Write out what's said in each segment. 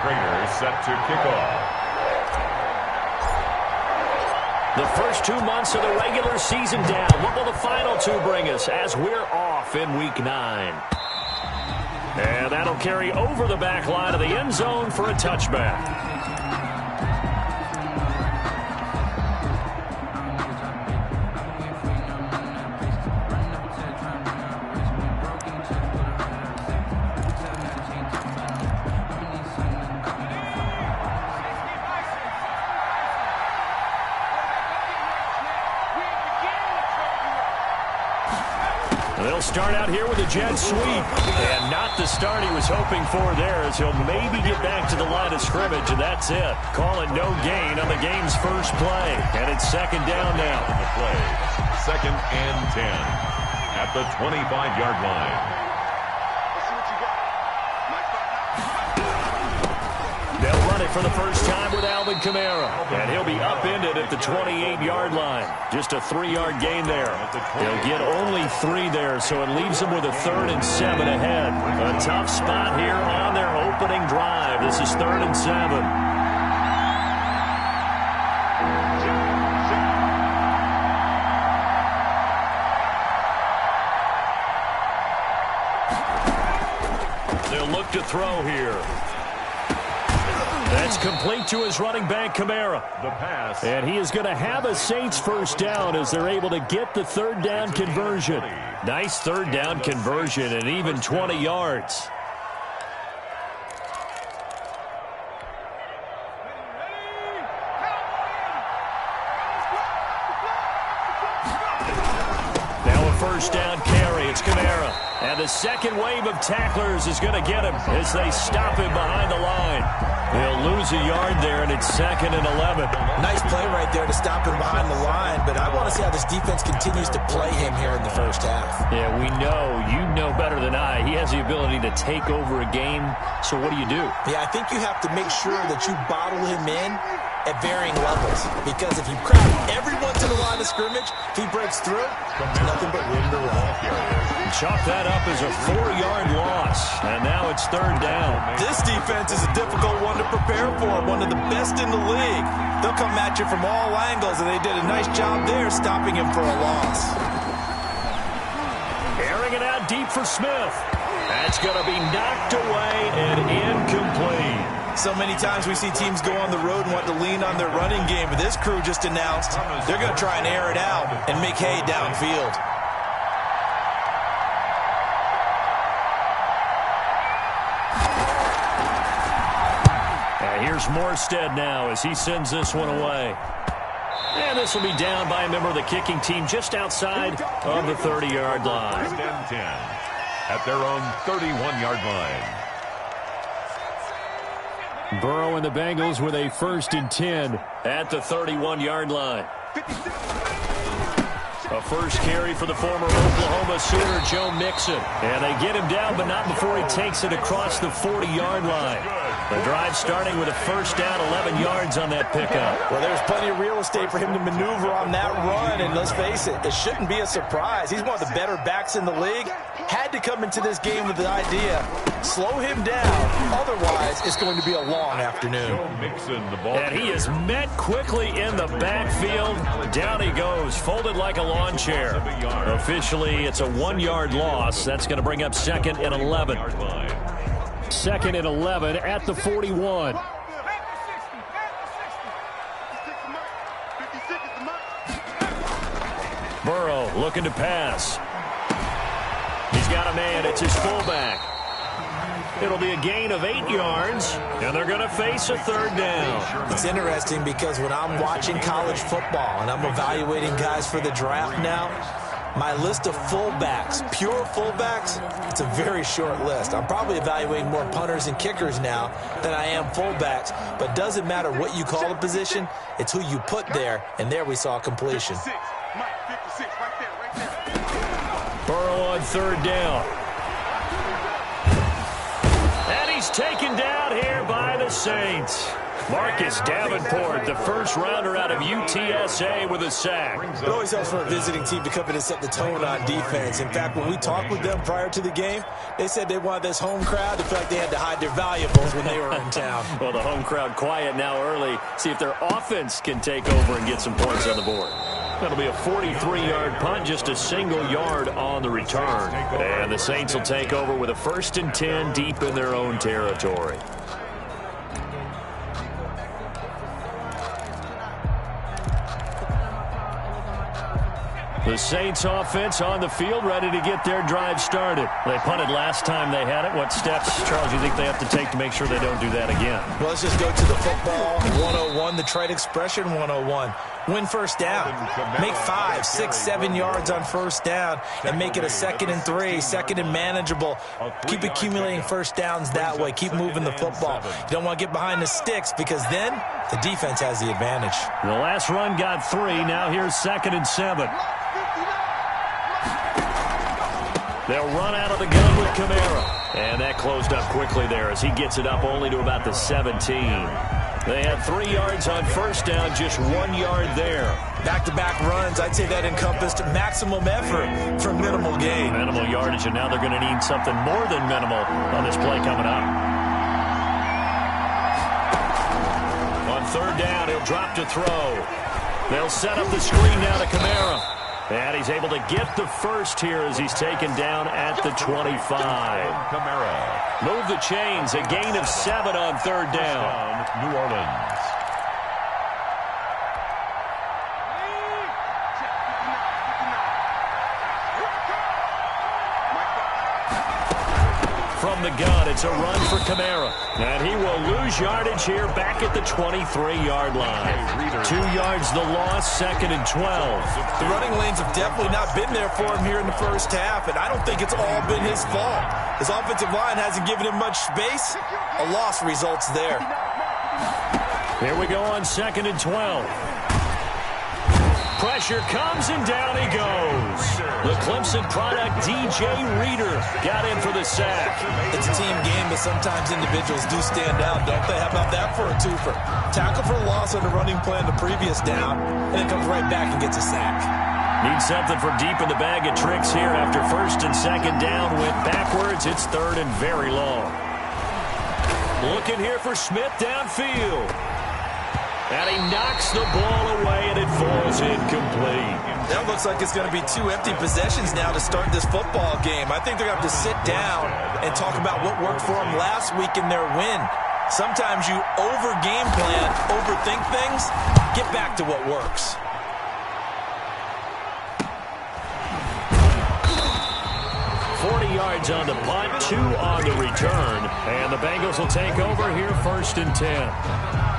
trainer set to kick off. The first 2 months of the regular season down. What will the final two bring us as we're off in Week 9? And that'll carry over the back line of the end zone for a touchback. They'll start out here with a jet sweep. And not the start he was hoping for there, as he'll maybe get back to the line of scrimmage, and that's it. Call it no gain on the game's first play. And it's second down now. On the play, 2nd and 10 at the 25-yard line. They'll run it for the first time with Alvin Kamara. And he'll be upended at the 28-yard line. Just a 3-yard gain there. He'll get only 3 there, so it leaves them with a 3rd and 7 ahead. A tough spot here on their opening drive. This is 3rd and 7. They'll look to throw here. That's complete to his running back, Kamara. The pass. And he is going to have a Saints first down as they're able to get the 3rd down conversion. Nice 3rd down conversion and even 20 yards. Now a first down carry. It's Kamara. And the second wave of tacklers is going to get him as they stop him behind the line. He'll lose a yard there, and it's 2nd and 11. Nice play right there to stop him behind the line, but I want to see how this defense continues to play him here in the first half. Yeah, we know. You know better than I. He has the ability to take over a game, so what do you do? Yeah, I think you have to make sure that you bottle him in at varying levels, because if you crowd everyone to the line of scrimmage, if he breaks through, it's nothing but room to run. Chalk that up as a 4-yard loss, and now it's 3rd down. This defense is a difficult one to prepare for, one of the best in the league. They'll come at you from all angles, and they did a nice job there stopping him for a loss. Airing it out deep for Smith. That's going to be knocked away and incomplete. So many times we see teams go on the road and want to lean on their running game, but this crew just announced they're going to try and air it out and make hay downfield. Here's Morstead now as he sends this one away. And this will be down by a member of the kicking team just outside of the 30-yard line. 3rd and 10 at their own 31-yard line. Burrow and the Bengals with a 1st and 10 at the 31-yard line. A first carry for the former Oklahoma Sooner, Joe Mixon. And they get him down, but not before he takes it across the 40-yard line. The drive starting with a first down, 11 yards on that pickup. Well, there's plenty of real estate for him to maneuver on that run, and let's face it, it shouldn't be a surprise. He's one of the better backs in the league. Had to come into this game with the idea, slow him down, otherwise it's going to be a long afternoon. And he is met quickly in the backfield. Down he goes, folded like a lawn chair. Officially, it's a 1-yard loss. That's going to bring up 2nd and 11. 2nd and 11 at the 41. Burrow looking to pass. He's got a man. It's his fullback. It'll be a gain of 8 yards, and they're going to face a 3rd down. It's interesting because when I'm watching college football and I'm evaluating guys for the draft now, my list of fullbacks, pure fullbacks, it's a very short list. I'm probably evaluating more punters and kickers now than I am fullbacks, but doesn't matter what you call a position, it's who you put there, and there we saw completion. Burrow on 3rd down. And he's taken down here by the Saints. Marcus Davenport, the first rounder out of UTSA with a sack. It always helps for a visiting team to come in and set the tone on defense. In fact, when we talked with them prior to the game, they said they wanted this home crowd to feel like they had to hide their valuables when they were in town. Well, the home crowd quiet now early. See if their offense can take over and get some points on the board. That'll be a 43-yard punt, just a single yard on the return. And the Saints will take over with a 1st and 10 deep in their own territory. The Saints offense on the field, ready to get their drive started. They punted last time they had it. What steps, Charles, do you think they have to take to make sure they don't do that again? Well, let's just go to the football 101, the trade expression 101. Win first down. Make 5, 6, 7 yards on first down and make it a 2nd and 3, 2nd and manageable. Keep accumulating first downs that way. Keep moving the football. You don't want to get behind the sticks because then the defense has the advantage. The last run got 3. Now here's 2nd and 7. They'll run out of the gun with Kamara. And that closed up quickly there as he gets it up only to about the 17. They had 3 yards on first down, just 1 yard there. Back-to-back runs, I'd say that encompassed maximum effort for minimal gain. Minimal yardage, and now they're going to need something more than minimal on this play coming up. On 3rd down, he'll drop to throw. They'll set up the screen now to Kamara. And he's able to get the first here as he's taken down at the 25. Move the chains, a gain of 7 on 3rd down. New Orleans. From the gun, it's a run for Kamara. And he will lose yardage here back at the 23-yard line. 2 yards the loss, 2nd and 12. The running lanes have definitely not been there for him here in the first half, and I don't think it's all been his fault. His offensive line hasn't given him much space. A loss results there. Here we go on 2nd and 12. Pressure comes, and down he goes. The Clemson product, DJ Reader, got in for the sack. It's a team game, but sometimes individuals do stand out, don't they? How about that for a twofer? Tackle for loss on the running play on the previous down, and then comes right back and gets a sack. Need something for deep in the bag of tricks here after 1st and 2nd down. Went backwards. It's 3rd and very long. Looking here for Smith downfield. And he knocks the ball away, and it falls incomplete. That looks like it's going to be 2 empty possessions now to start this football game. I think they're going to have to sit down and talk about what worked for them last week in their win. Sometimes you over-game plan, overthink things, get back to what works. Yards on the punt, 2 on the return, and the Bengals will take over here 1st and 10.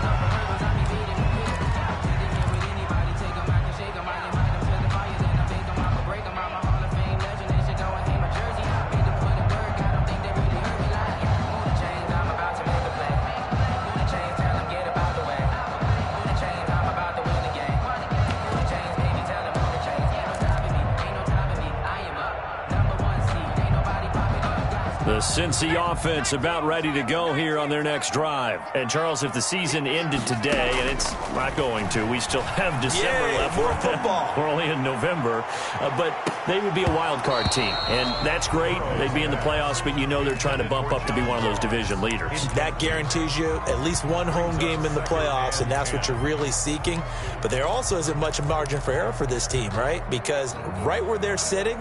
The Cincy offense about ready to go here on their next drive. And, Charles, if the season ended today, and it's not going to, we still have December left. More football. We're only in November. But they would be a wild card team. And that's great. They'd be in the playoffs, but you know they're trying to bump up to be one of those division leaders. That guarantees you at least one home game in the playoffs, and that's what you're really seeking. But there also isn't much margin for error for this team, right? Because right where they're sitting,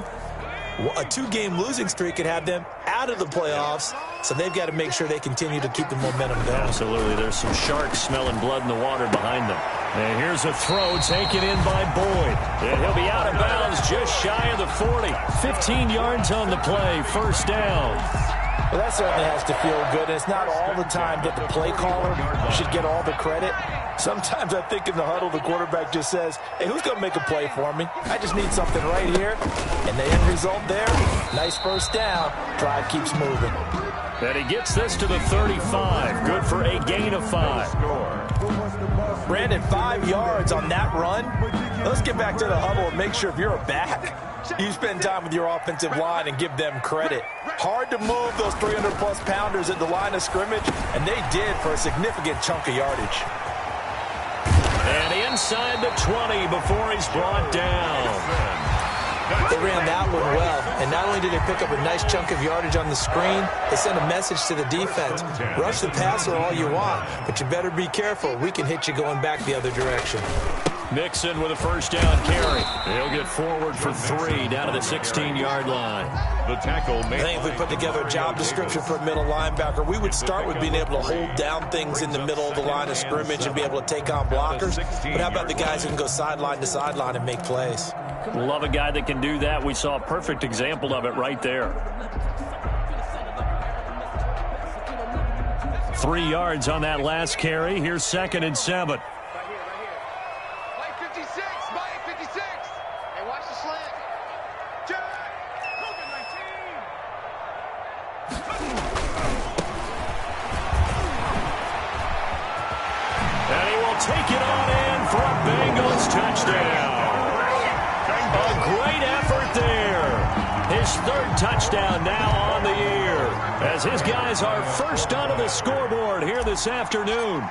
a 2-game losing streak could have them out of the playoffs, so they've got to make sure they continue to keep the momentum going. Absolutely. There's some sharks smelling blood in the water behind them. And here's a throw taken in by Boyd. And he'll be out of bounds just shy of the 40. 15 yards on the play, 1st down. Well, that certainly has to feel good. And it's not all the time that the play caller should get all the credit. Sometimes I think in the huddle, the quarterback just says, hey, who's going to make a play for me? I just need something right here. And the end result there, nice 1st down. Drive keeps moving. And he gets this to the 35. Good for a gain of 5. Brandon, 5 yards on that run. Let's get back to the huddle and make sure if you're a back, you spend time with your offensive line and give them credit. Hard to move those 300-plus pounders at the line of scrimmage, and they did for a significant chunk of yardage. And inside the 20 before he's brought down. They ran that one well, and not only did they pick up a nice chunk of yardage on the screen, they sent a message to the defense. Rush the passer all you want, but you better be careful. We can hit you going back the other direction. Mixon with a first down carry. He'll get forward for 3 down to the 16-yard line. The tackle I think if we put together a job description for a middle linebacker, we would start with being able to hold down things in the middle of the line of scrimmage and be able to take on blockers. But how about the guys who can go sideline to sideline and make plays? Love a guy that can do that. We saw a perfect example of it right there. 3 yards on that last carry. Here's 2nd and 7. Take it on in for a Bengals touchdown. A great effort there. His 3rd touchdown now on the year, as his guys are first onto the scoreboard here this afternoon.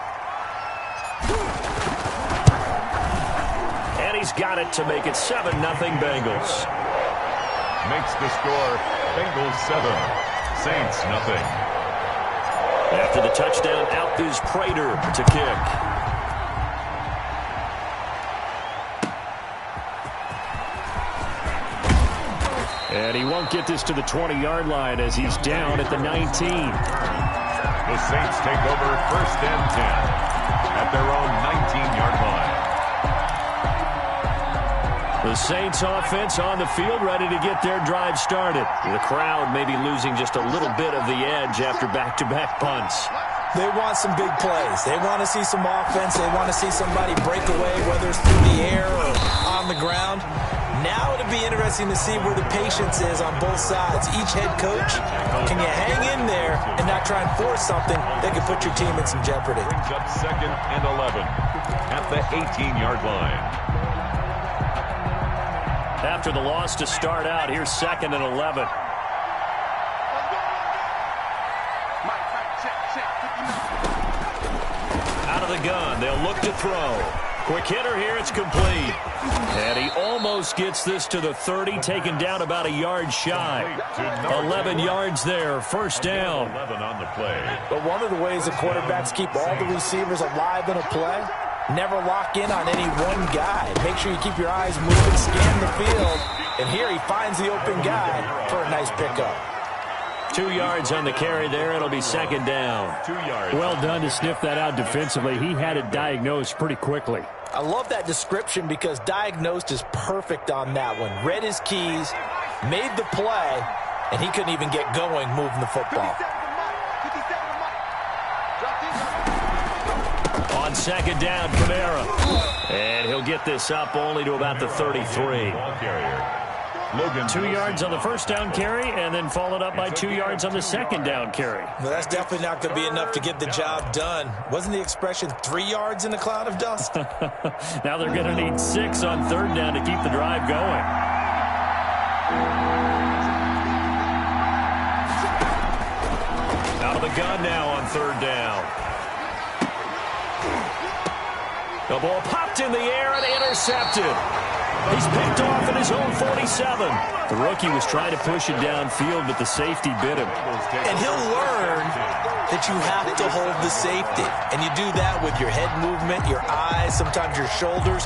And he's got it to make it 7-0 Bengals. makes the score Bengals 7, Saints nothing. After the touchdown, out is Prater to kick. And he won't get this to the 20-yard line as he's down at the 19. The Saints take over 1st and 10 at their own 19-yard line. The Saints offense on the field, ready to get their drive started. The crowd may be losing just a little bit of the edge after back-to-back punts. They want some big plays. They want to see some offense. They want to see somebody break away, whether it's through the air or on the ground. Now it'll be interesting to see where the patience is on both sides. Each head coach, can you hang in there and not try and force something that could put your team in some jeopardy? Brings up 2nd and 11 at the 18-yard line. After the loss to start out, here's 2nd and 11. Out of the gun, they'll look to throw. Quick hitter here, it's complete. And he almost gets this to the 30, taken down about a yard shy. 11 yards there, first down. 11 on the play. But one of the ways the quarterbacks keep all the receivers alive in a play, never lock in on any one guy. Make sure you keep your eyes moving, scan the field. And here he finds the open guy for a nice pickup. 2 yards on the carry there. It'll be 2nd down. 2 yards. Well done to sniff that out defensively. He had it diagnosed pretty quickly. I love that description because diagnosed is perfect on that one. Read his keys, made the play, and he couldn't even get going moving the football. On 2nd down, Kamara. And he'll get this up only to about the 33. Ball carrier. Logan 2 yards on the first down carry, and then followed up by 2 yards on the 2nd down carry. Well, that's definitely not going to be enough to get the job done. Wasn't the expression 3 yards in a cloud of dust? Now they're going to need 6 on 3rd down to keep the drive going. Out of the gun now on 3rd down. The ball popped in the air and intercepted. He's picked off at his own 47. The rookie was trying to push it downfield, but the safety bit him. And he'll learn that you have to hold the safety. And you do that with your head movement, your eyes, sometimes your shoulders.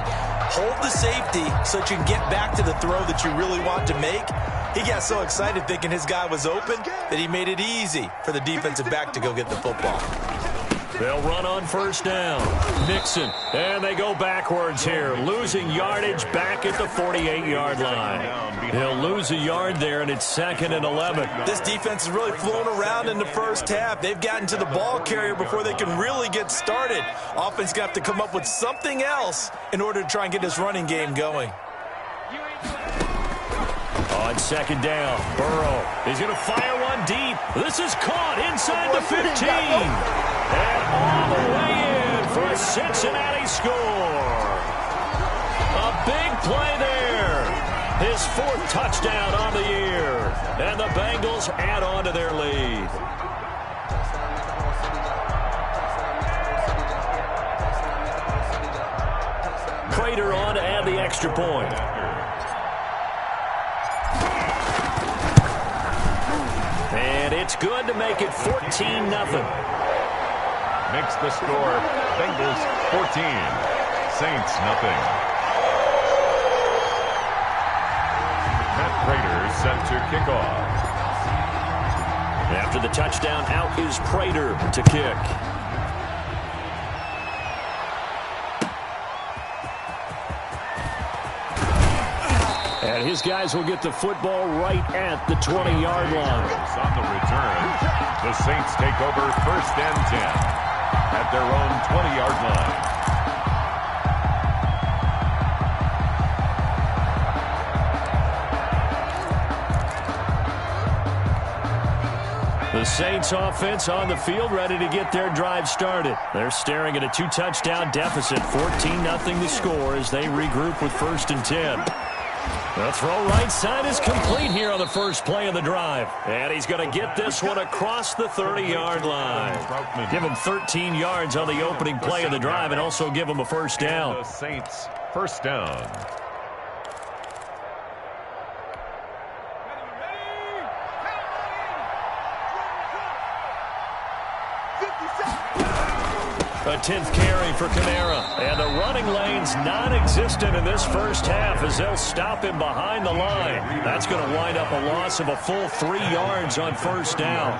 Hold the safety so that you can get back to the throw that you really want to make. He got so excited thinking his guy was open that he made it easy for the defensive back to go get the football. They'll run on 1st down. Nixon, and they go backwards here, losing yardage back at the 48-yard line. He'll lose a yard there, and it's 2nd and 11. This defense has really flown around in the first half. They've gotten to the ball carrier before they can really get started. Offense going to have to come up with something else in order to try and get this running game going. On 2nd down, Burrow is going to fire one run deep. This is caught inside the 15. And all the way in for a Cincinnati score. A big play there. His 4th touchdown on the year. And the Bengals add on to their lead. Prater on to add the extra point. And it's good to make it 14-0. Makes the score Bengals 14, Saints nothing. Matt Prater set to kick off. After the touchdown, out is Prater to kick. And his guys will get the football right at the 20-yard line. On the return, the Saints take over 1st and 10 at their own 20-yard line. The Saints offense on the field, ready to get their drive started. They're staring at a 2-touchdown deficit, 14-0 the score as they regroup with 1st and 10. The throw right side is complete here on the first play of the drive. And he's going to get this one across the 30-yard line. Give him 13 yards on the opening play of the drive and also give him a first down. The Saints first down. A 10th carry for Kamara. And the running lane's non-existent in this first half as they'll stop him behind the line. That's going to wind up a loss of a full 3 yards on first down.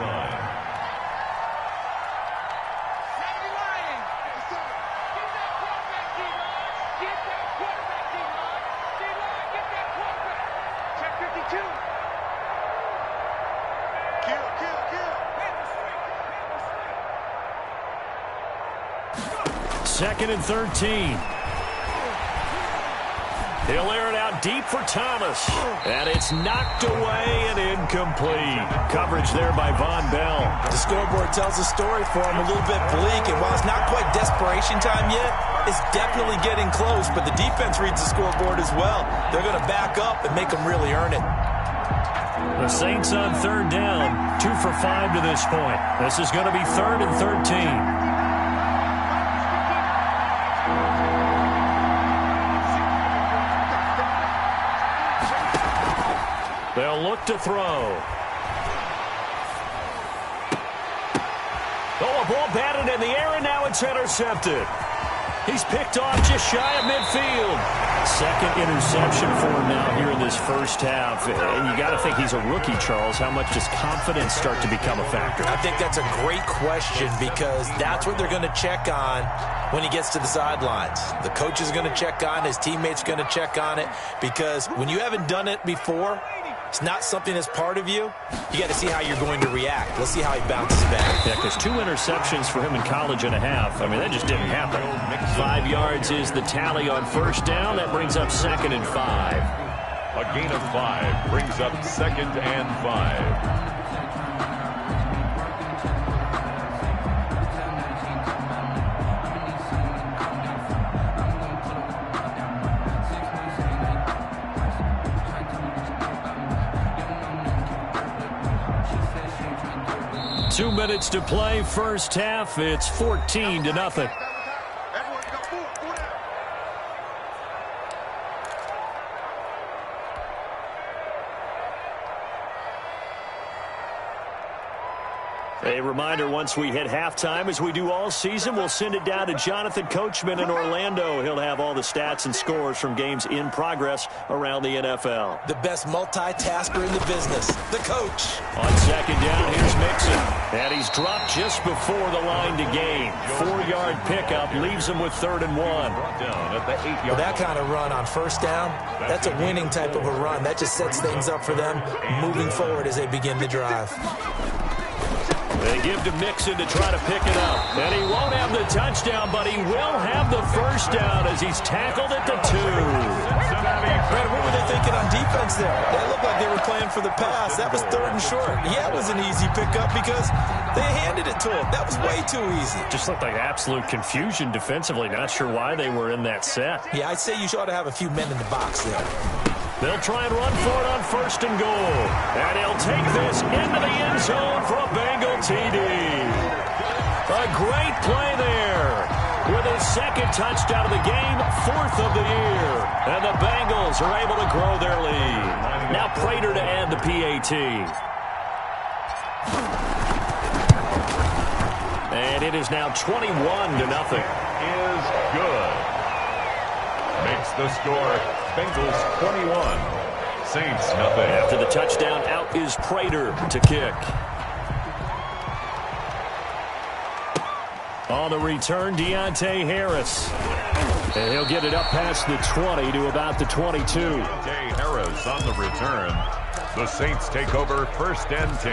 Second and 13. He'll air it out deep for Thomas. And it's knocked away and incomplete. Coverage there by Von Bell. The scoreboard tells a story for him, a little bit bleak. And while it's not quite desperation time yet, it's definitely getting close. But the defense reads the scoreboard as well. They're going to back up and make them really earn it. The Saints on 3rd down, 2 for 5 to this point. This is going to be 3rd and 13. They'll look to throw. Oh, a ball batted in the air, and now it's intercepted. He's picked off just shy of midfield. Second interception for him now here in this first half. And you got to think he's a rookie, Charles. How much does confidence start to become a factor? I think that's a great question because that's what they're going to check on when he gets to the sidelines. The coach is going to check on it. His teammates are going to check on it because when you haven't done it before, it's not something that's part of you. You got to see how you're going to react. Let's see how he bounces back. Yeah, because 2 interceptions for him in college and a half. I mean, that just didn't happen. 5 yards is the tally on first down. That brings up 2nd and 5. A gain of 5 brings up 2nd and 5. 2 minutes to play, first half. It's 14-0. A reminder, once we hit halftime, as we do all season, we'll send it down to Jonathan Coachman in Orlando. He'll have all the stats and scores from games in progress around the NFL. The best multitasker in the business, the coach. On second down, here's Mixon. And he's dropped just before the line to gain. 4-yard pickup leaves him with 3rd and 1. Well, that kind of run on first down, that's a winning type of a run. That just sets things up for them moving forward as they begin the drive. They give to Mixon to try to pick it up. And he won't have the touchdown, but he will have the first down as he's tackled at the 2. Brad, what were they thinking on defense there? They looked like they were playing for the pass. That was 3rd and short. Yeah, it was an easy pickup because they handed it to him. That was way too easy. Just looked like absolute confusion defensively. Not sure why they were in that set. Yeah, I'd say you ought to have a few men in the box there. They'll try and run for it on 1st and goal. And he'll take this into the end zone for a Bengal TD. A great play there. With his 2nd touchdown of the game, 4th of the year. And the Bengals are able to grow their lead. Now Prater to add the PAT. And it is now 21-0. Is good. Makes the score Bengals 21. Saints nothing. After the touchdown, out is Prater to kick. On the return, Deontay Harris. And he'll get it up past the 20 to about the 22. Deontay Harris on the return. The Saints take over 1st and 10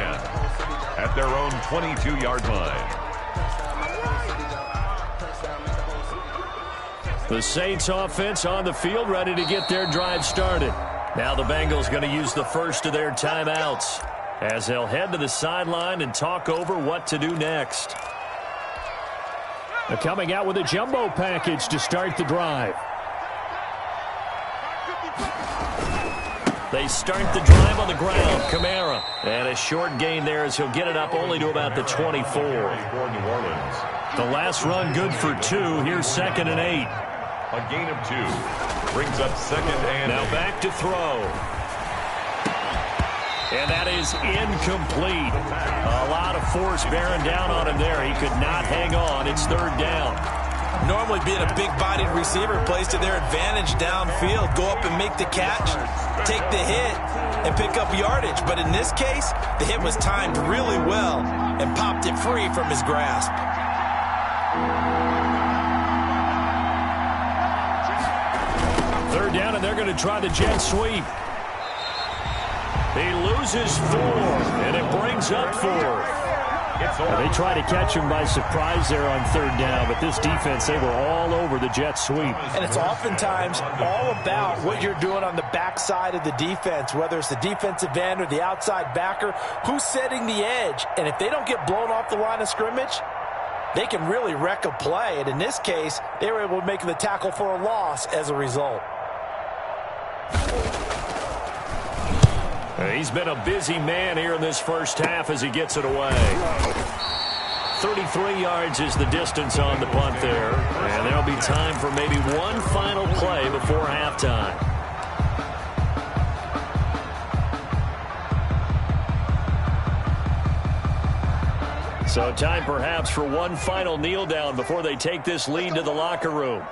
at their own 22-yard line. The Saints offense on the field, ready to get their drive started. Now the Bengals going to use the first of their timeouts as they'll head to the sideline and talk over what to do next. They're coming out with a jumbo package to start the drive. They start the drive on the ground. Kamara. And a short gain there as he'll get it up only to about the 24. The last run good for 2. Here's 2nd and 8. A gain of 2. Brings up 2nd and now 8. back to throw. And that is incomplete. A lot of force bearing down on him there. He could not hang on. It's 3rd down. Normally being a big-bodied receiver plays to their advantage downfield. Go up and make the catch, take the hit, and pick up yardage. But in this case, the hit was timed really well and popped it free from his grasp. 3rd down, and they're going to try the jet sweep. He loses 4, and it brings up 4. They try to catch him by surprise there on 3rd down, but this defense, they were all over the jet sweep. And it's oftentimes all about what you're doing on the backside of the defense, whether it's the defensive end or the outside backer, who's setting the edge. And if they don't get blown off the line of scrimmage, they can really wreck a play. And in this case, they were able to make the tackle for a loss as a result. He's been a busy man here in this first half as he gets it away. 33 yards is the distance on the punt there. And there'll be time for maybe one final play before halftime. So time perhaps for one final kneel down before they take this lead to the locker room.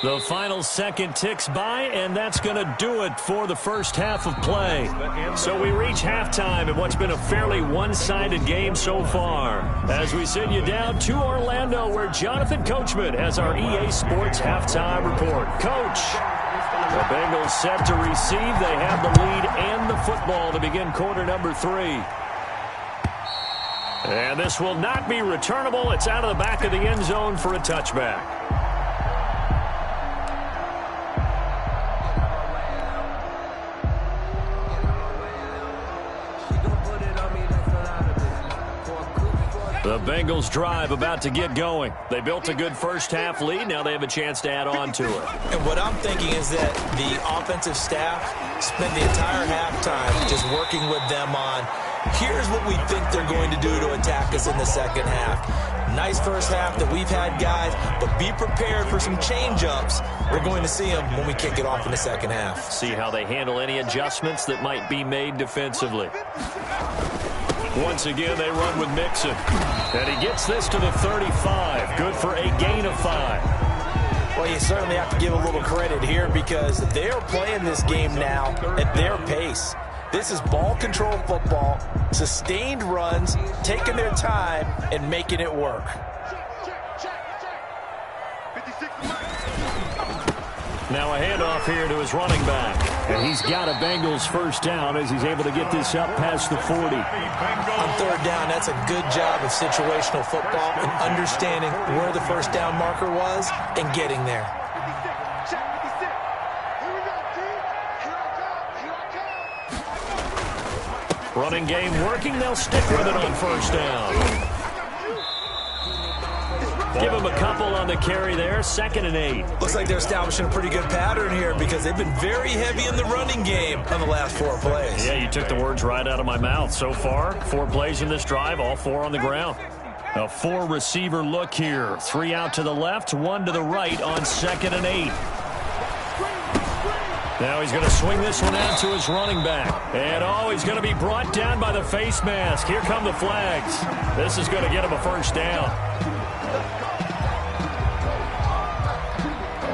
The final second ticks by, and that's going to do it for the first half of play. So we reach halftime in what's been a fairly one-sided game so far. As we send you down to Orlando, where Jonathan Coachman has our EA Sports halftime report. Coach, the Bengals set to receive. They have the lead and the football to begin quarter number 3. And this will not be returnable. It's out of the back of the end zone for a touchback. The Bengals drive about to get going. They built a good first half lead. Now they have a chance to add on to it. And what I'm thinking is that the offensive staff spent the entire halftime just working with them on, here's what we think they're going to do to attack us in the second half. Nice first half that we've had, guys, but be prepared for some change-ups. We're going to see them when we kick it off in the second half. See how they handle any adjustments that might be made defensively. Once again, they run with Mixon. And he gets this to the 35. Good for a gain of 5. Well, you certainly have to give a little credit here because they're playing this game now at their pace. This is ball control football, sustained runs, taking their time, and making it work. Now a handoff here to his running back. And he's got a Bengals first down as he's able to get this up past the 40. On third down, that's a good job of situational football and understanding where the first down marker was and getting there. Running game working. They'll stick with it on first down. Give him a couple on the carry there. 2nd and 8. Looks like they're establishing a pretty good pattern here because they've been very heavy in the running game on the last 4 plays. Yeah, you took the words right out of my mouth. So far, 4 plays in this drive, all 4 on the ground. A 4-receiver look here. 3 out to the left, 1 to the right on 2nd and 8. Now he's going to swing this one out to his running back. And, he's going to be brought down by the face mask. Here come the flags. This is going to get him a first down.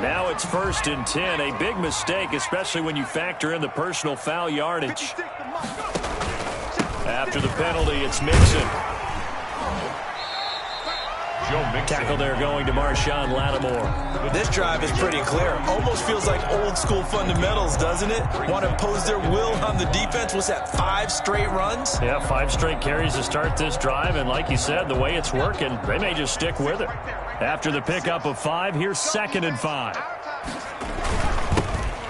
Now it's 1st and 10. A big mistake, especially when you factor in the personal foul yardage. After the penalty, it's Mixon. Tackle there going to Marshawn Lattimore. This drive is pretty clear. Almost feels like old school fundamentals, doesn't it? Want to impose their will on the defense. What's that, 5 straight runs? Yeah, 5 straight carries to start this drive. And like you said, the way it's working, they may just stick with it. After the pickup of 5, here's 2nd and 5.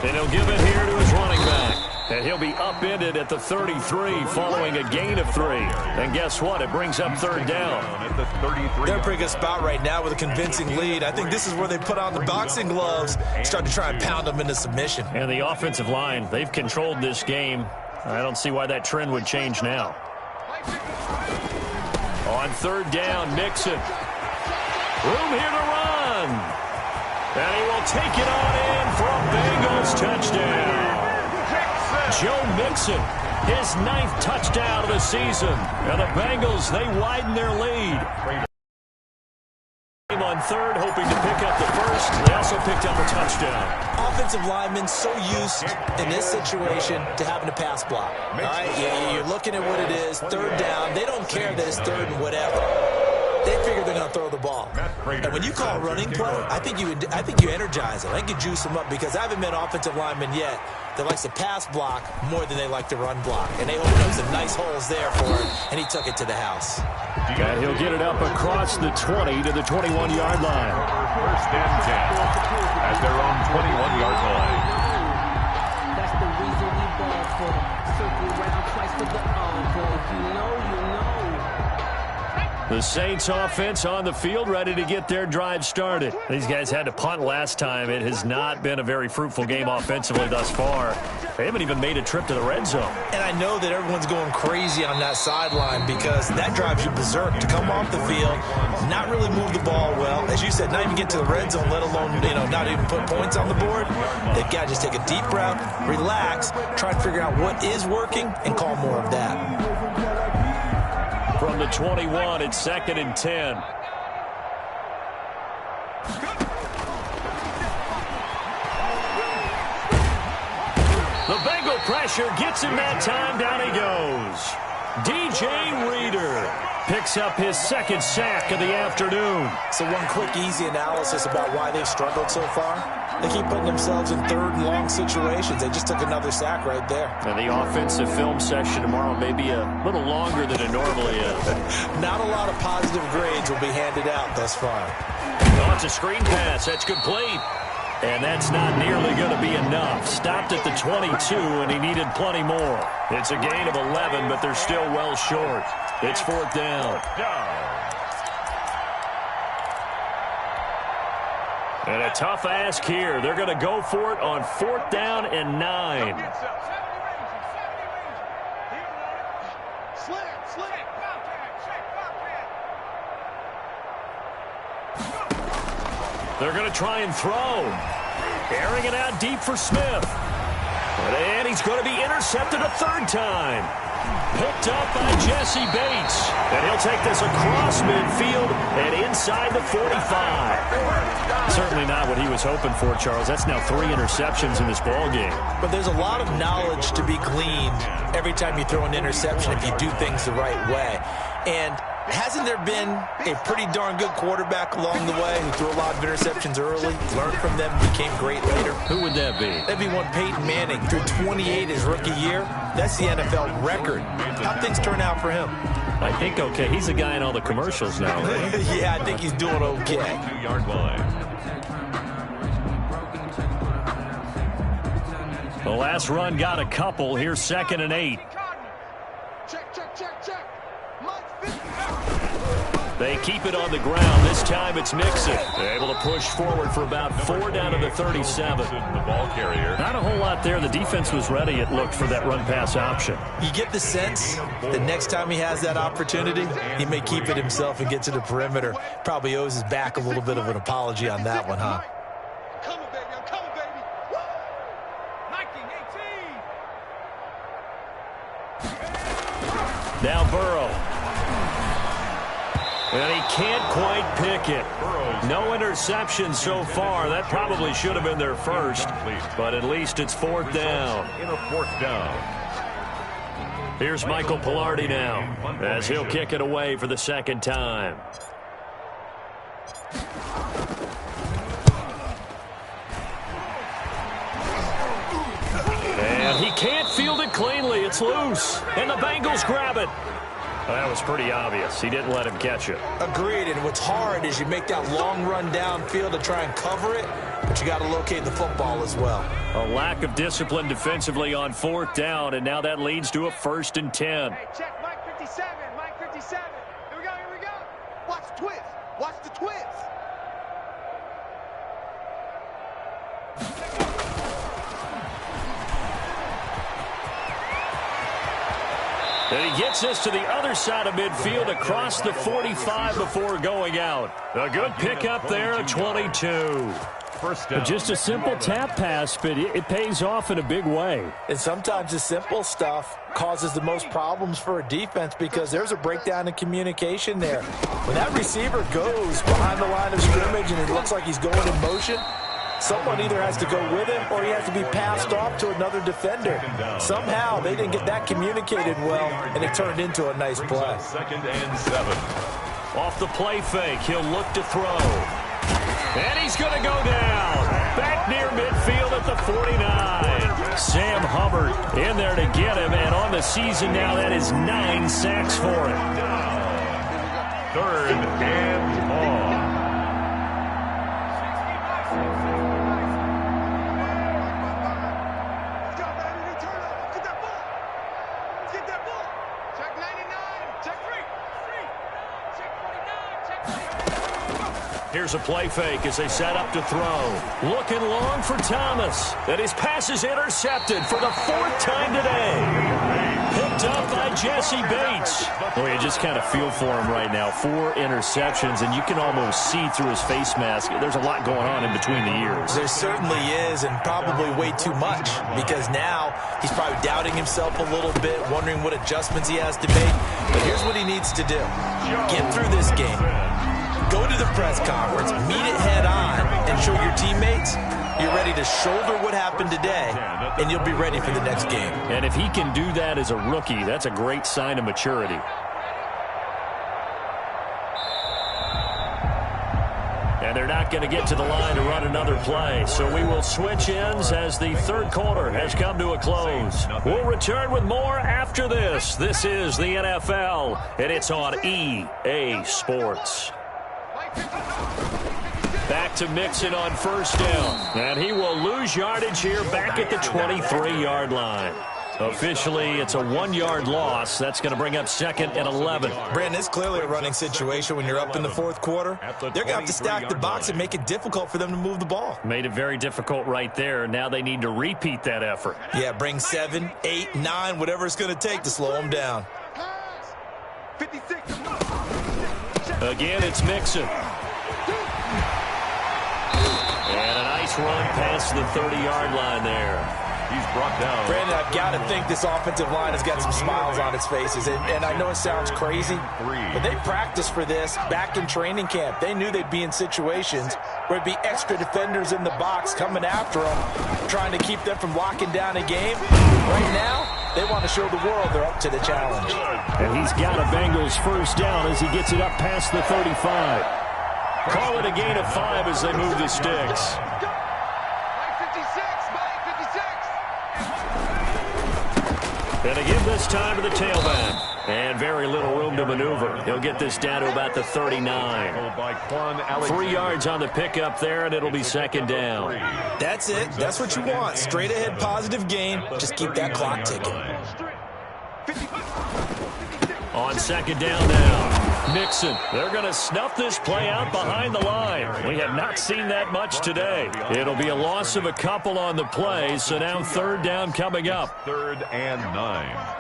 And he'll give it here to his running back. And he'll be upended at the 33 following a gain of 3. And guess what? It brings up 3rd down. They're in a pretty good spot right now with a convincing lead. I think this is where they put on the boxing gloves, start to try and pound them into submission. And the offensive line, they've controlled this game. I don't see why that trend would change now. On 3rd down, Mixon. Room here to run. And he will take it on in for a Bengals touchdown. Joe Mixon, his 9th touchdown of the season. And the Bengals, they widen their lead. On 3rd, hoping to pick up the 1st. They also picked up a touchdown. Offensive linemen so used in this situation to having a pass block. All right, you're looking at what it is, 3rd down. They don't care that it's 3rd and whatever. They figure they're going to throw the ball. And when you call a running play, I think you energize them. I think you juice them up because I haven't met offensive linemen yet that likes to pass block more than they like to run block. And they opened up some nice holes there for him, and he took it to the house. And he'll get it up across the 20 to the 21-yard line. 1st and 10 at their own 21-yard line. That's the reason we ball for them. Circle around twice for the encore. You know. The Saints offense on the field, ready to get their drive started. These guys had to punt last time. It has not been a very fruitful game offensively thus far. They haven't even made a trip to the red zone. And I know that everyone's going crazy on that sideline because that drives you berserk to come off the field, not really move the ball well. As you said, not even get to the red zone, let alone, not even put points on the board. They've got to just take a deep breath, relax, try to figure out what is working, and call more of that. From the 21, it's 2nd and 10. The Bengal pressure gets him that time. Down he goes. DJ Reader picks up his 2nd sack of the afternoon. So one quick, easy analysis about why they've struggled so far. They keep putting themselves in 3rd and long situations. They just took another sack right there. And the offensive film session tomorrow may be a little longer than it normally is. Not a lot of positive grades will be handed out thus far. Oh, it's a screen pass. That's complete. And that's not nearly going to be enough. Stopped at the 22, and he needed plenty more. It's a gain of 11, but they're still well short. It's 4th down. And a tough ask here. They're going to go for it on 4th down and 9. They're going to try and throw. Airing it out deep for Smith. And he's going to be intercepted a 3rd time. Picked up by Jesse Bates. And he'll take this across midfield and inside the 45. Certainly not what he was hoping for, Charles. That's now 3 interceptions in this ball game. But there's a lot of knowledge to be gleaned every time you throw an interception if you do things the right way. And Hasn't there been a pretty darn good quarterback along the way who threw a lot of interceptions early, learned from them, and became great later? Who would that be? That'd be one Peyton Manning. Threw 28 his rookie year. That's the NFL record. How'd things turn out for him? I think okay. He's a guy in all the commercials now. Yeah, I think he's doing okay. 2-yard line. The last run got a couple. Here's 2nd and 8. They keep it on the ground. This time it's Mixon. They're able to push forward for about 4 down to the 37. The ball carrier. Not a whole lot there. The defense was ready, it looked, for that run-pass option. You get the sense that next time he has that opportunity, he may keep it himself and get to the perimeter. Probably owes his back a little bit of an apology on that one, huh? I'm coming, baby. Woo! Nike 18. Now Burrow. And he can't quite pick it. No interception so far. That probably should have been their first, but at least it's 4th down. In a 4th down. Here's Michael Pilardi now, as he'll kick it away for the 2nd time. And he can't field it cleanly. It's loose. And the Bengals grab it. That was pretty obvious. He didn't let him catch it. Agreed, and what's hard is you make that long run downfield to try and cover it, but you got to locate the football as well. A lack of discipline defensively on 4th down, and now that leads to a 1st and 10. Hey, check Mike 57. Mike 57. Here we go. Here we go. Watch the twist. Watch the twist. And he gets us to the other side of midfield across the 45 before going out. A good pickup there at 22. First down. Just a simple tap pass, but it pays off in a big way. And sometimes the simple stuff causes the most problems for a defense because there's a breakdown in communication there. When that receiver goes behind the line of scrimmage and it looks like he's going in motion, someone either has to go with him or he has to be passed off to another defender. Somehow they didn't get that communicated well, and it turned into a nice play. 2nd and 7. Off the play fake, he'll look to throw. And he's going to go down. Back near midfield at the 49. Sam Hubbard in there to get him, and on the season now, that is 9 sacks for him. 3rd and long. Here's a play fake as they set up to throw. Looking long for Thomas. And his pass is intercepted for the 4th time today. Picked up by Jesse Bates. Well, you just kind of feel for him right now. 4 interceptions, and you can almost see through his face mask. There's a lot going on in between the ears. There certainly is, and probably way too much, because now he's probably doubting himself a little bit, wondering what adjustments he has to make. But here's what he needs to do. Get through this game. Go to the press conference, meet it head on, and show your teammates you're ready to shoulder what happened today, and you'll be ready for the next game. And if he can do that as a rookie, that's a great sign of maturity. And they're not going to get to the line to run another play, so we will switch ends as the 3rd quarter has come to a close. We'll return with more after this. This is the NFL, and it's on EA Sports. Back to Mixon on 1st down. And he will lose yardage here back at the 23-yard line. Officially, it's a 1-yard loss. That's going to bring up 2nd and 11. Brandon, it's clearly a running situation when you're up in the 4th quarter. They're going to have to stack the box and make it difficult for them to move the ball. Made it very difficult right there. Now they need to repeat that effort. Yeah, bring 7, 8, 9, whatever it's going to take to slow them down. 56. Again, it's Mixon. And a nice run past the 30-yard line there. He's brought down. Brandon, I've got to think this offensive line has got some smiles on its faces. And I know it sounds crazy, but they practiced for this back in training camp. They knew they'd be in situations where it'd be extra defenders in the box coming after them, trying to keep them from locking down a game. Right now, they want to show the world they're up to the challenge. And he's got a Bengals first down as he gets it up past the 35. Call it a gain of 5 as they move the sticks. And they give this time to the tailback. And very little room to maneuver. He'll get this down to about the 39. 3 yards on the pickup there, and it'll be second down. That's it. That's what you want. Straight ahead positive gain. Just keep that clock ticking. On second down now. Mixon. They're going to snuff this play out behind the line. We have not seen that much today. It'll be a loss of a couple on the play, so now third down coming up. 3rd and 9.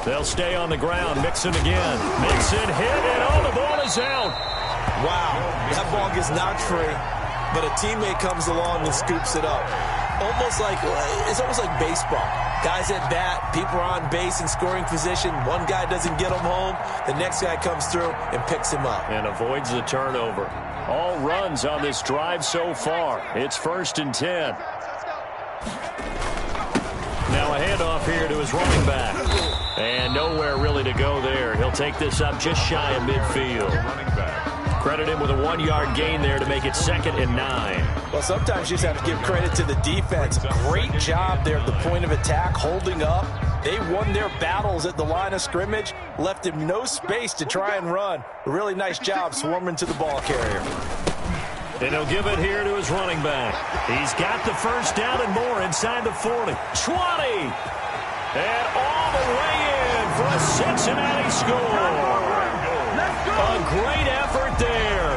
They'll stay on the ground. Mixon again. Mixon hit, and oh, the ball is out. Wow, that ball gets knocked free, but a teammate comes along and scoops it up. It's almost like baseball. Guys at bat, people are on base in scoring position. One guy doesn't get him home. The next guy comes through and picks him up. And avoids the turnover. All runs on this drive so far. It's 1st and 10. Now a handoff here to his running back. And nowhere really to go there. He'll take this up just shy of midfield. Credit him with a 1-yard gain there to make it 2nd and 9. Well, sometimes you just have to give credit to the defense. Great job there at the point of attack, holding up. They won their battles at the line of scrimmage, left him no space to try and run. A really nice job swarming to the ball carrier. And he'll give it here to his running back. He's got the first down and more inside the 40. 20! And all the way in for a Cincinnati score. A great effort there.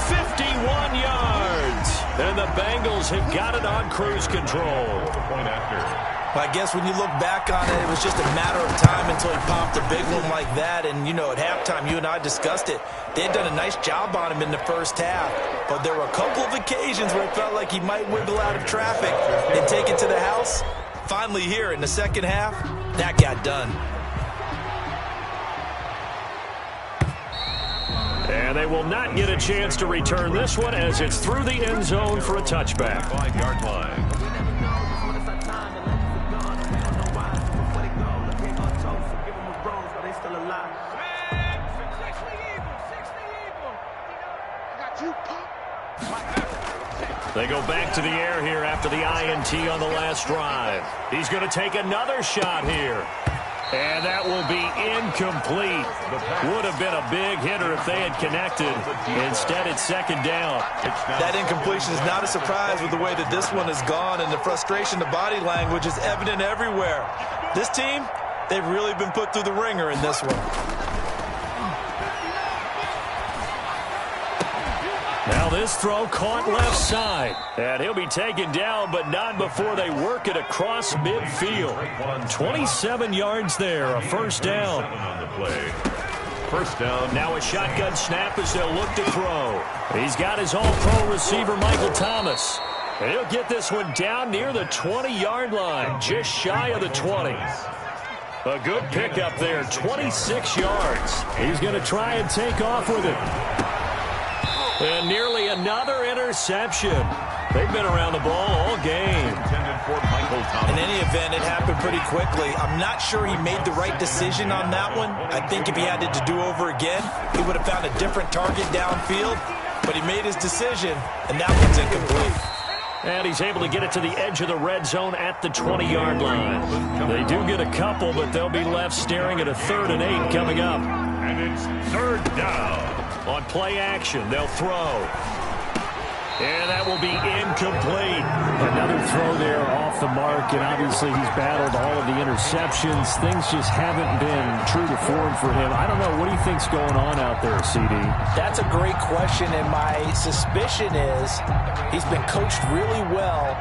51 yards. And the Bengals have got it on cruise control. Point after. I guess when you look back on it, it was just a matter of time until he popped a big one like that. And, you know, at halftime, you and I discussed it. They had done a nice job on him in the first half. But there were a couple of occasions where it felt like he might wiggle out of traffic and take it to the house. Finally here in the second half, that got done. And they will not get a chance to return this one as it's through the end zone for a touchback. 5-yard line. They go back to the air here after the INT on the last drive. He's going to take another shot here. And that will be incomplete. Would have been a big hitter if they had connected. Instead, it's second down. That incompletion is not a surprise with the way that this one has gone, and the frustration, the body language is evident everywhere. This team, they've really been put through the ringer in this one. Now this throw caught left side. And he'll be taken down, but not before they work it across midfield. 27 yards there, a first down. On the play. First down. Now a shotgun snap as they'll look to throw. He's got his all-pro receiver, Michael Thomas. And he'll get this one down near the 20-yard line, just shy of the 20. A good pickup there, 26 yards. He's going to try and take off with it. And nearly another interception. They've been around the ball all game. In any event, it happened pretty quickly. I'm not sure he made the right decision on that one. I think if he had it to do over again, he would have found a different target downfield. But he made his decision, and that one's incomplete. And he's able to get it to the edge of the red zone at the 20-yard line. They do get a couple, but they'll be left staring at a 3rd and 8 coming up. And it's 3rd down. On play action, they'll throw. And that will be incomplete. Another throw there off the mark, and obviously he's battled all of the interceptions. Things just haven't been true to form for him. I don't know. What do you think's going on out there, CD? That's a great question, and my suspicion is he's been coached really well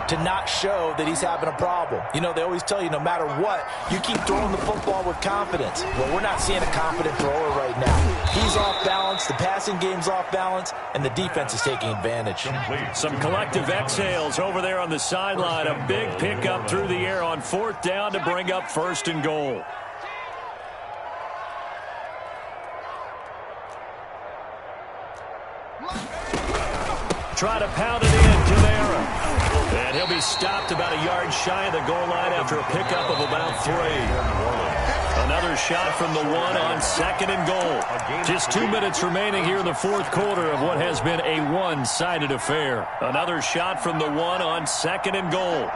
to not show that he's having a problem. You know, they always tell you no matter what, you keep throwing the football with confidence. Well, we're not seeing a confident thrower right now. He's off balance, the passing game's off balance, and the defense is taking advantage. Some collective exhales over there on the sideline. A big pickup through the air on 4th down to bring up 1st and goal. Try to pound it in, Kamara. And he'll be stopped about a yard shy of the goal line after a pickup of about 3. Another shot from the 1 on 2nd and goal. Just 2 minutes remaining here in the 4th quarter of what has been a one-sided affair. Another shot from the 1 on 2nd and goal.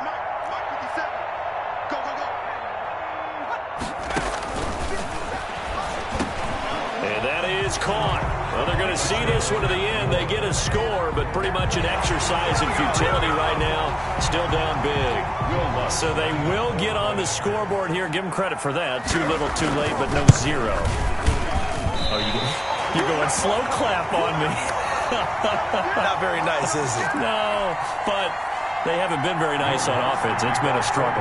And that is caught. Well, they're going to see this one to the end. They get a score, but pretty much an exercise in futility right now. Still down big. So they will get on the scoreboard here. Give them credit for that. Too little, too late, but no 0. Oh, you're going slow clap on me. Not very nice, is it? No, but they haven't been very nice on offense. It's been a struggle.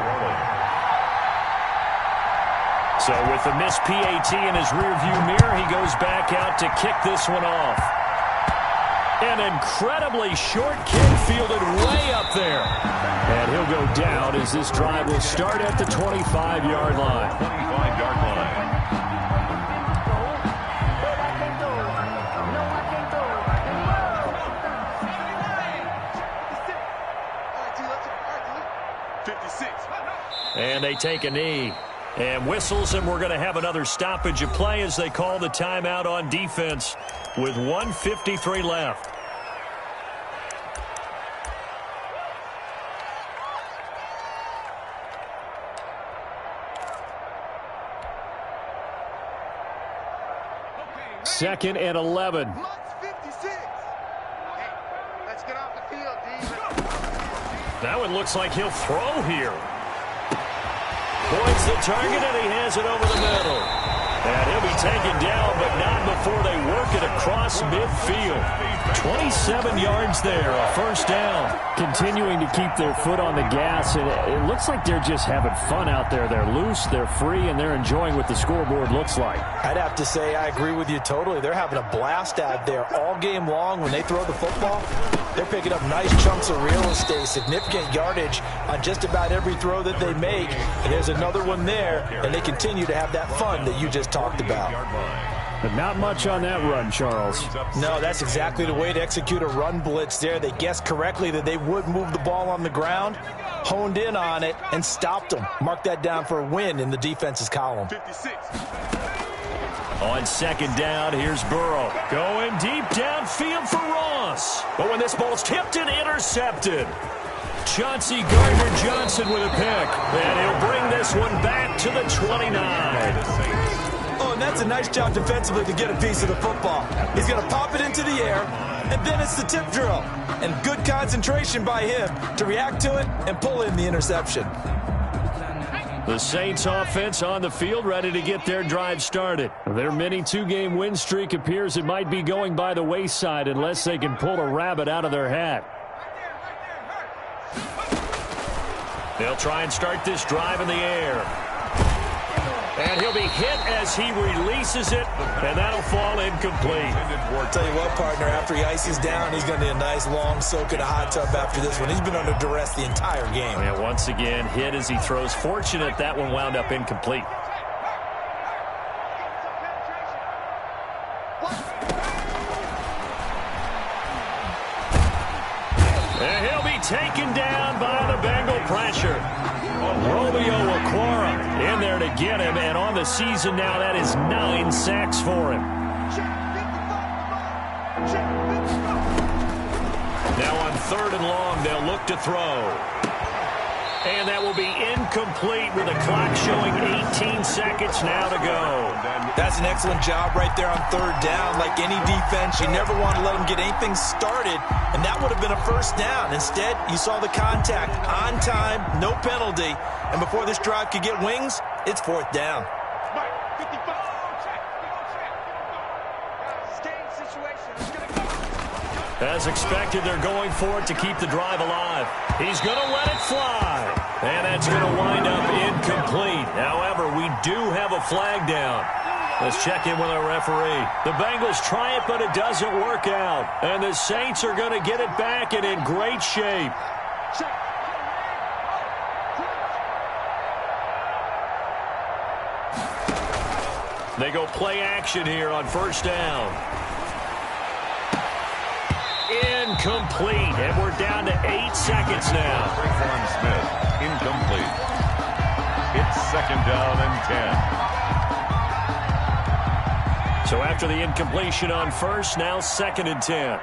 So with the missed PAT in his rearview mirror, he goes back out to kick this one off. An incredibly short kick fielded way up there. And he'll go down as this drive will start at the 25-yard line. 25-yard line. And they take a knee. And whistles, and we're going to have another stoppage of play as they call the timeout on defense with 1:53 left. Second and 11. That one looks like he'll throw here. Points the target, and he has it over the middle. And he'll be taken down, but not before they work it across midfield. 27 yards there, a 1st down. Continuing to keep their foot on the gas, and it looks like they're just having fun out there. They're loose, they're free, and they're enjoying what the scoreboard looks like. I'd have to say I agree with you totally. They're having a blast out there all game long when they throw the football. They're picking up nice chunks of real estate, significant yardage on just about every throw that they make. And there's another one there, and they continue to have that fun that you just talked about. But not much on that run, Charles. No, that's exactly the way to execute a run blitz there. They guessed correctly that they would move the ball on the ground, honed in on it, and stopped them. Mark that down for a win in the defense's column. 56. On 2nd down, here's Burrow. Going deep downfield for Ross. But when this ball's tipped and intercepted. Chauncey Gardner-Johnson with a pick. And he'll bring this one back to the 29. Oh, and that's a nice job defensively to get a piece of the football. He's going to pop it into the air, and then it's the tip drill. And good concentration by him to react to it and pull in the interception. The Saints offense on the field ready to get their drive started. Their mini 2-game win streak appears it might be going by the wayside unless they can pull a rabbit out of their hat. They'll try and start this drive in the air. And he'll be hit as he releases it, and that'll fall incomplete. I'll tell you what, partner, after he ices down, he's going to need a nice long soak in a hot tub after this one. He's been under duress the entire game. And once again, hit as he throws. Fortunate that one wound up incomplete. And he'll be taken down by the Bengal pressure. Romeo Okwara in there to get him, and on the season now, that is 9 sacks for him. Now on 3rd and long, they'll look to throw. And that will be incomplete with the clock showing 18 seconds now to go. That's an excellent job right there on 3rd down. Like any defense, you never want to let them get anything started, and that would have been a 1st down. Instead, you saw the contact on time, no penalty, and before this drive could get wings, it's 4th down. As expected, they're going for it to keep the drive alive. He's going to let it fly. And that's going to wind up incomplete. However, we do have a flag down. Let's check in with our referee. The Bengals try it, but it doesn't work out. And the Saints are going to get it back and in great shape. They go play action here on first down. Incomplete, and we're down to 8 seconds now. Raekwon Smith, incomplete. It's second down and 10. So after the incompletion on first, now second and 10.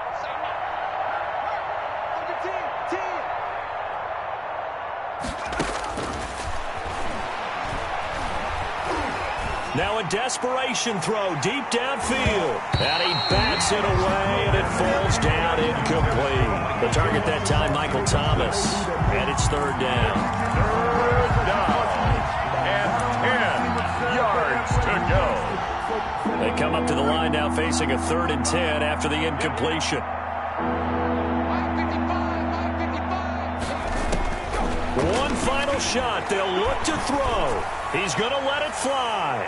Now a desperation throw deep downfield. And he bats it away, and it falls down incomplete. The target that time, Michael Thomas. And it's third down. Third down and 10 yards to go. They come up to the line now facing a third and 10 after the incompletion. One final shot. They'll look to throw. He's going to let it fly.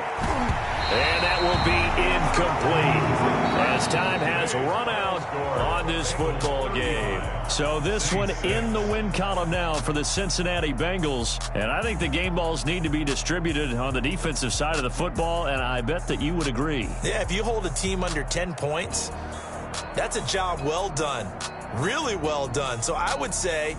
And that will be incomplete as time has run out on this football game. So this one in the win column now for the Cincinnati Bengals. And I think the game balls need to be distributed on the defensive side of the football, and I bet that you would agree. Yeah, if you hold a team under 10 points, that's a job well done. Really well done. So I would say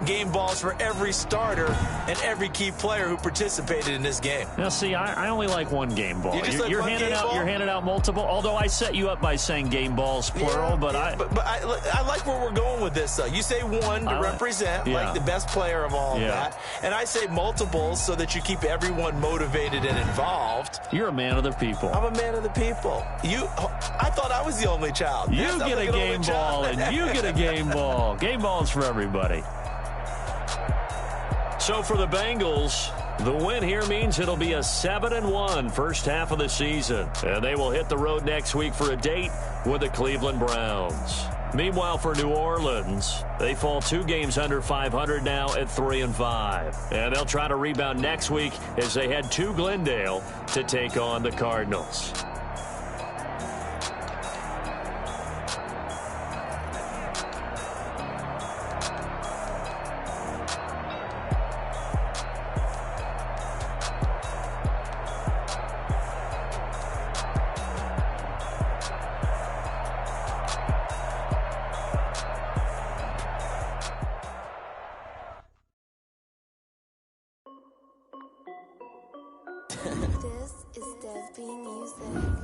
game balls for every starter and every key player who participated in this game. Now, see, I only like one game ball. You're handing out multiple. Although I set you up by saying game balls plural, but I like where we're going with this. Though you say one to represent like the best player of all of that, and I say multiples so that you keep everyone motivated and involved. You're a man of the people. I'm a man of the people. I thought I was the only child. You get a game ball, and you get a game ball. Game balls for everybody. So for the Bengals, the win here means it'll be a 7-1 first half of the season. And they will hit the road next week for a date with the Cleveland Browns. Meanwhile, for New Orleans, they fall 2 games under 500 now at 3-5. And they'll try to rebound next week as they head to Glendale to take on the Cardinals. This is Desby Music.